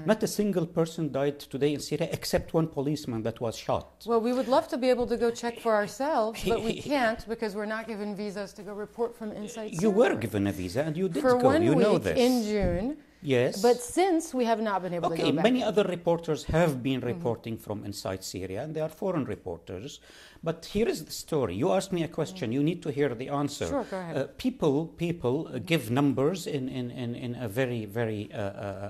Not a single person died today in Syria except one policeman that was shot. Well, we would love to be able to go check for ourselves, but we can't because we're not given visas to go report from inside Syria. You were given a visa and you did for go. 1 You know week this. in June. Yes. But since we have not been able to go back. Many other reporters have been reporting from inside Syria, and they are foreign reporters. But here is the story. You asked me a question. You need to hear the answer. Sure, go ahead. People give numbers in a very, very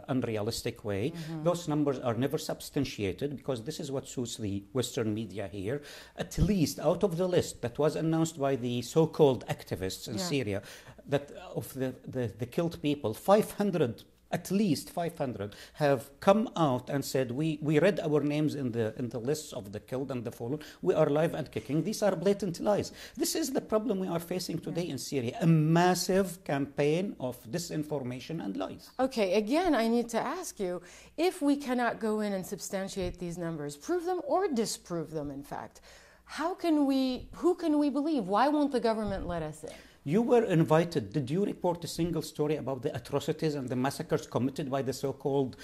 unrealistic way. Those numbers are never substantiated because this is what suits the Western media here. At least out of the list that was announced by the so-called activists in Syria, that of the killed people, 500, at least 500 have come out and said, we read our names in the lists of the killed and the fallen. We are alive and kicking. These are blatant lies. This is the problem we are facing today in Syria, a massive campaign of disinformation and lies. Okay, again, I need to ask you, if we cannot go in and substantiate these numbers, prove them or disprove them, in fact, who can we believe? Why won't the government let us in? You were invited. Did you report a single story about the atrocities and the massacres committed by the so-called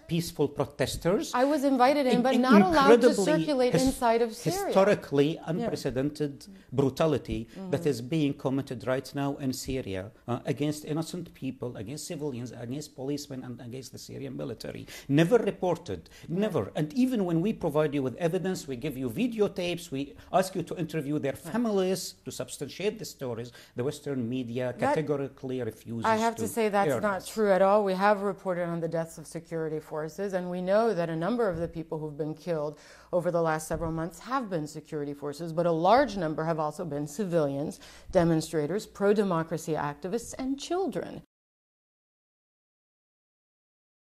peaceful protesters? I was invited in, but not allowed to circulate inside of Syria. Historically unprecedented brutality that is being committed right now in Syria against innocent people, against civilians, against policemen, and against the Syrian military. Never reported. Never. And even when we provide you with evidence, we give you videotapes, we ask you to interview their families to substantiate the stories, the Western media categorically refuses. I have to say that's not true at all. We have reported on the deaths of security forces, and we know that a number of the people who've been killed over the last several months have been security forces, but a large number have also been civilians, demonstrators, pro-democracy activists, and children.